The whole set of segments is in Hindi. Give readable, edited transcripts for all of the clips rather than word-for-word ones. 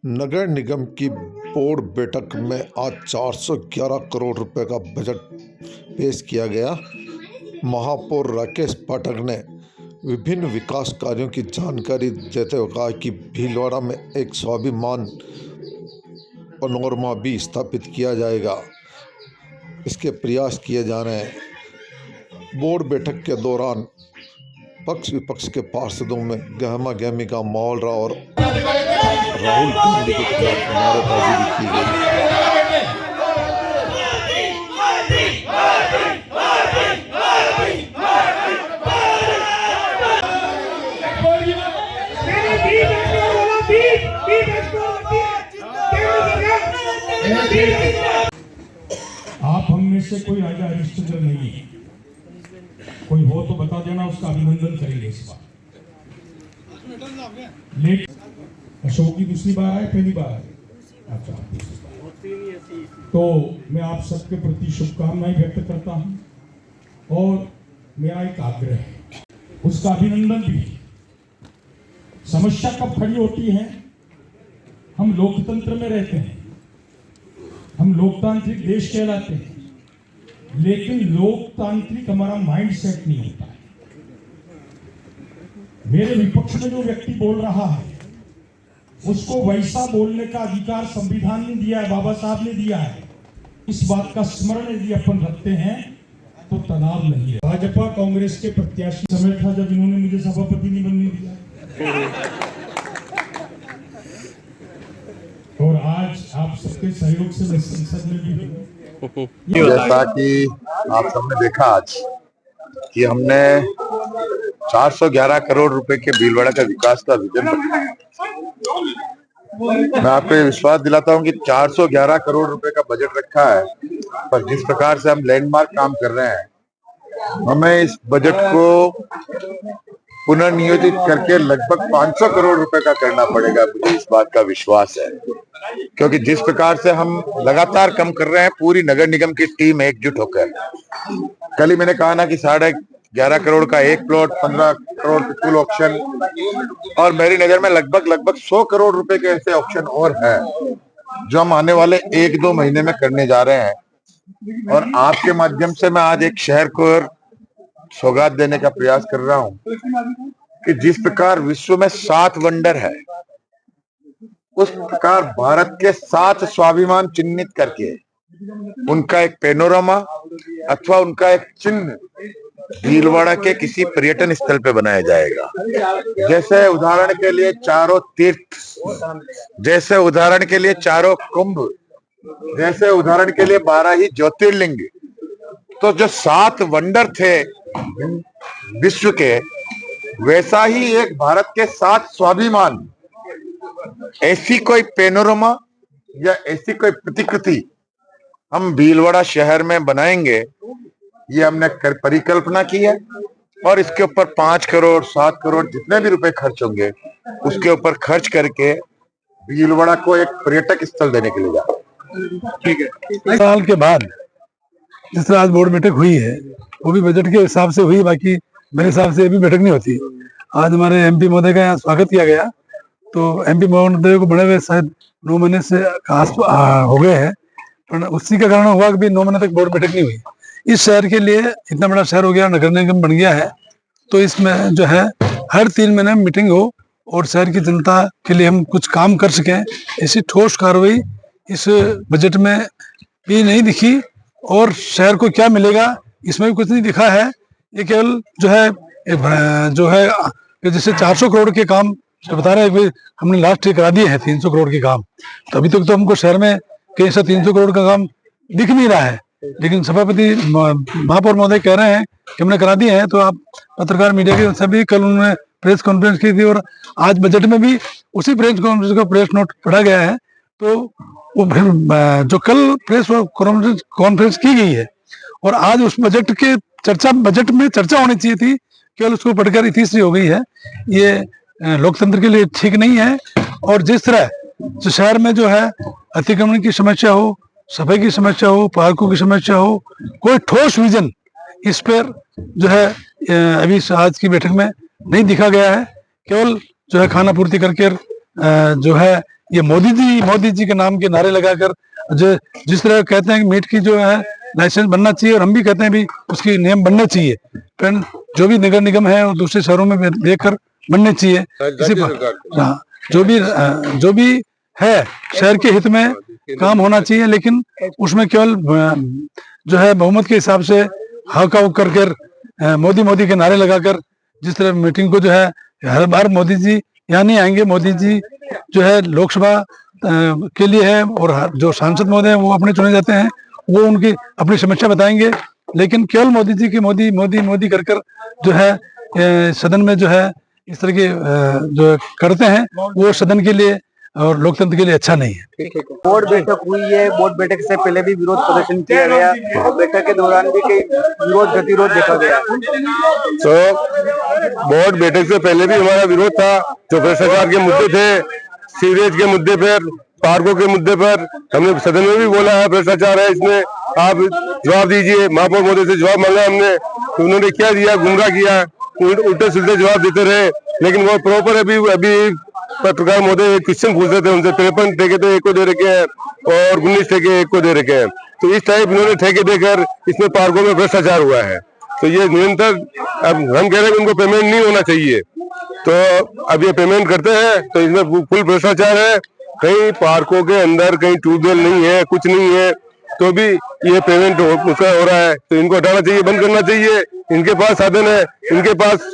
नगर निगम की बोर्ड बैठक में आज 411 करोड़ रुपए का बजट पेश किया गया। महापौर राकेश पाठक ने विभिन्न विकास कार्यों की जानकारी देते हुए कहा कि भीलवाड़ा में एक स्वाभिमान पनोरमा भी स्थापित किया जाएगा। इसके प्रयास किए जा रहे हैं। बोर्ड बैठक के दौरान पक्ष विपक्ष के पार्षदों में गहमा गहमी का माहौल रहा और राहुल गांधी के खिलाफ नारेबाजी भी की गई। आप हम में से कोई राजा हरिश्चंद्र नहीं है, कोई हो तो बता देना, उसका अभिनंदन करेंगे इस बार। लेकिन अशोक की दूसरी बार आए, पहली बार आए? अच्छा, तो मैं आप सबके प्रति शुभकामनाएं व्यक्त करता हूं और मेरा एक आग्रह है, उसका अभिनंदन भी। समस्या कब खड़ी होती है? हम लोकतंत्र में रहते हैं, हम लोकतांत्रिक देश कहलाते हैं, लेकिन लोकतांत्रिक हमारा माइंड सेट नहीं होता है। मेरे विपक्ष में जो व्यक्ति बोल रहा है उसको वैसा बोलने का अधिकार संविधान ने दिया है, बाबा साहब ने दिया है। इस बात का स्मरण यदि अपन रखते हैं तो तनाव नहीं है। भाजपा कांग्रेस के प्रत्याशी समय था जब इन्होंने मुझे सभापति नहीं बनने दिया, और आज आप सबके सहयोग से मैं संसद में भी हूँ। जैसा कि आप सबने देखा आज कि हमने 411 करोड़ रुपए के भीलवाड़ा का विकास का विजन रखा है। मैं आपको ये विश्वास दिलाता हूं कि 411 करोड़ रुपए का बजट रखा है, पर जिस प्रकार से हम लैंडमार्क काम कर रहे हैं, हमें इस बजट को पुनर्नियोजित करके लगभग 500 करोड़ रुपए का करना पड़ेगा। मुझे इस बात का विश्वास है, क्योंकि जिस प्रकार से हम लगातार कम कर रहे हैं, पूरी नगर निगम की टीम एकजुट होकर। कल ही मैंने कहा ना कि 11.5 करोड़ का एक प्लॉट, 15 करोड़ के कुल ऑक्शन, और मेरी नजर में लगभग 100 करोड़ रुपए के ऐसे ऑक्शन और है जो हम आने वाले 1-2 महीने में करने जा रहे हैं। और आपके माध्यम से मैं आज एक शहर को सौगात देने का प्रयास कर रहा हूं कि जिस प्रकार विश्व में 7 वंडर है, उस प्रकार भारत के 7 स्वाभिमान चिन्हित करके उनका एक पैनोरामा अथवा उनका एक चिन्ह भीलवाड़ा के किसी पर्यटन स्थल पे बनाया जाएगा। जैसे उदाहरण के लिए चारों तीर्थ, जैसे उदाहरण के लिए चारों कुंभ, जैसे उदाहरण के लिए 12 ही ज्योतिर्लिंग। तो जो 7 वंडर थे विश्व के, वैसा ही एक भारत के 7 स्वाभिमान, ऐसी कोई पैनोरमा या ऐसी कोई प्रतिकृति हम भीलवाड़ा शहर में बनाएंगे, ये हमने परिकल्पना की है। और इसके ऊपर 5 करोड़ 7 करोड़ जितने भी रुपए खर्च होंगे, उसके ऊपर खर्च करके भीलवाड़ा को एक पर्यटक स्थल देने के लिए जा रहे हैं। ठीक है। साल के बाद जिस तरह आज बोर्ड बैठक हुई है, वो भी बजट के हिसाब से हुई, बाकी मेरे हिसाब से ये भी बैठक नहीं होती। आज हमारे एमपी महोदय का यहाँ स्वागत किया गया, तो एमपी महोदय को बड़े हुए शायद 9 महीने से हो गए हैं, पर उसी का कारण हुआ कि 9 महीने तक बोर्ड बैठक नहीं हुई। इस शहर के लिए इतना बड़ा शहर हो गया, नगर निगम बन गया है, तो इसमें जो है हर 3 महीने में मीटिंग हो और शहर की जनता के लिए हम कुछ काम कर सकें, ऐसी ठोस कार्रवाई इस बजट में भी नहीं दिखी। और शहर को क्या मिलेगा इसमें भी कुछ नहीं दिखा है। ये केवल जो है जैसे 400 करोड़ के काम तो बता रहे हैं, हमने लास्ट करा दिए हैं 300 करोड़ के काम, तो अभी तक तो हमको शहर में कहीं से 300 करोड़ का काम दिख नहीं रहा है। लेकिन सभापति महापौर महोदय कह रहे हैं कि हमने करा दिए हैं, तो आप पत्रकार मीडिया के सभी, कल उन्होंने प्रेस कॉन्फ्रेंस की थी और आज बजट में भी उसी प्रेस कॉन्फ्रेंस का प्रेस नोट पढ़ा गया है। तो वो फिर जो कल प्रेस कॉन्फ्रेंस की गई है और आज उस बजट में चर्चा होनी चाहिए थी, केवल उसको पढ़कर तीसरी हो गई है। ये लोकतंत्र के लिए ठीक नहीं है। और जिस तरह जो शहर में जो है अतिक्रमण की समस्या हो, सफाई की समस्या हो, पार्कों की समस्या हो, कोई ठोस विजन इस पर जो है अभी आज की बैठक में नहीं दिखा गया है। केवल जो है खाना पूर्ति करके जो है ये मोदी जी के नाम के नारे लगाकर जो जिस तरह कहते हैं कि मीट की जो है लाइसेंस बनना चाहिए, और हम भी कहते हैं भी उसकी नियम बनने चाहिए, पर जो भी नगर निगम है और दूसरे शहरों में देखकर बनने चाहिए। इसी पर हाँ, जो भी है शहर के हित में काम होना चाहिए, लेकिन उसमें केवल जो है बहुमत के हिसाब से हाव कर मोदी के नारे लगाकर जिस तरह मीटिंग को जो है, हर बार मोदी जी यहाँ नहीं आएंगे। मोदी जी जो है लोकसभा के लिए है, और जो सांसद महोदय हैं वो अपने चुने जाते हैं, वो उनकी अपनी समस्या बताएंगे, लेकिन केवल मोदी जी की मोदी कर जो है सदन में जो है इस तरह के जो करते हैं, वो सदन के लिए और लोकतंत्र के लिए अच्छा नहीं है। बोर्ड बैठक हुई है, बोर्ड बैठक से पहले भी विरोध प्रदर्शन किया गया और बैठक के दौरान भी कई विरोध गतिरोध देखा गया। तो बोर्ड बैठक से पहले भी हमारा विरोध था, जो भ्रष्टाचार के मुद्दे थे, सीवरेज के मुद्दे पर, पार्कों के मुद्दे पर हमने सदन में भी बोला है भ्रष्टाचार है इसमें, आप जवाब दीजिए। महापौर महोदय से जवाब मांगा हमने, तो उन्होंने क्या दिया, गुमराह किया, उल्टे सीधे जवाब देते रहे, लेकिन वो प्रॉपर अभी पत्रकार महोदय क्वेश्चन पूछ रहे थे उनसे, 53 ठेके तो एक को दे रखे हैं और 19 ठेके एक को दे रखे हैं, तो इस टाइप इन्होंने ठेके देकर इसमें पार्कों में भ्रष्टाचार हुआ है। तो ये निरंतर अब हम कह रहे हैं कि उनको पेमेंट नहीं होना चाहिए, तो अब ये पेमेंट करते हैं तो इसमें फुल भ्रष्टाचार है। कहीं पार्कों के अंदर कहीं ट्यूबवेल नहीं है, कुछ नहीं है, तो भी ये पेमेंट उसका हो रहा है, तो इनको हटाना चाहिए, बंद करना चाहिए। इनके पास साधन है, इनके पास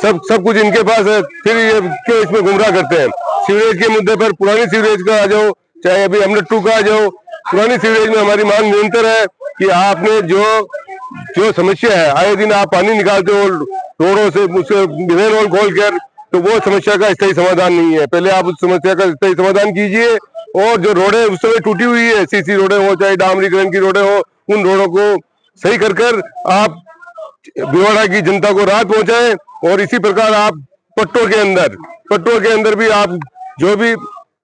सब कुछ इनके पास है, फिर ये क्यों इसमें गुमराह करते हैं। सीवरेज के मुद्दे पर पुरानी सीवरेज का आ जाओ, चाहे अभी अमृत 2 का आ जाओ, पुरानी सीवरेज में हमारी मांग निरंतर है कि आपने जो समस्या है, आए दिन आप पानी निकालते हो रोडों से, उससे रिवेल होल खोल कर, तो वो समस्या का स्थायी समाधान नहीं है। पहले आप उस समस्या का स्थायी समाधान कीजिए, और जो रोडें उस समय टूटी हुई है, सीसी रोडें हो चाहे डामरीकरण की रोडें हो, उन रोडों को सही कर आप भिवाड़ा की जनता को राहत पहुंचाएं। और इसी प्रकार आप पट्टों के अंदर भी आप जो भी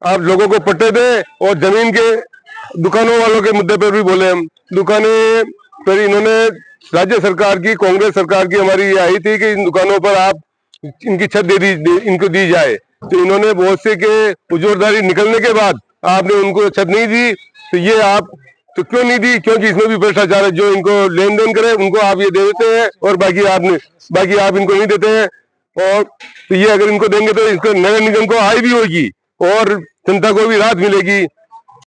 आप लोगों को पट्टे दें, और जमीन के दुकानों वालों के मुद्दे पर भी बोले। हम दुकानें पर इन्होंने राज्य सरकार की, कांग्रेस सरकार की हमारी ये आई थी कि इन दुकानों पर आप इनकी छत इनको दी जाए, तो इन्होंने बहुत से के उजूरदारी निकलने के बाद आपने उनको छत नहीं दी। तो ये आप तो क्यों नहीं दी? क्योंकि इसमें भी भ्रष्टाचार है। जो इनको लेन देन करे उनको आप ये दे देते हैं, और बाकी आप इनको नहीं देते हैं। और तो ये अगर इनको देंगे तो इसको नगर निगम को आय भी होगी और जनता को भी राहत मिलेगी।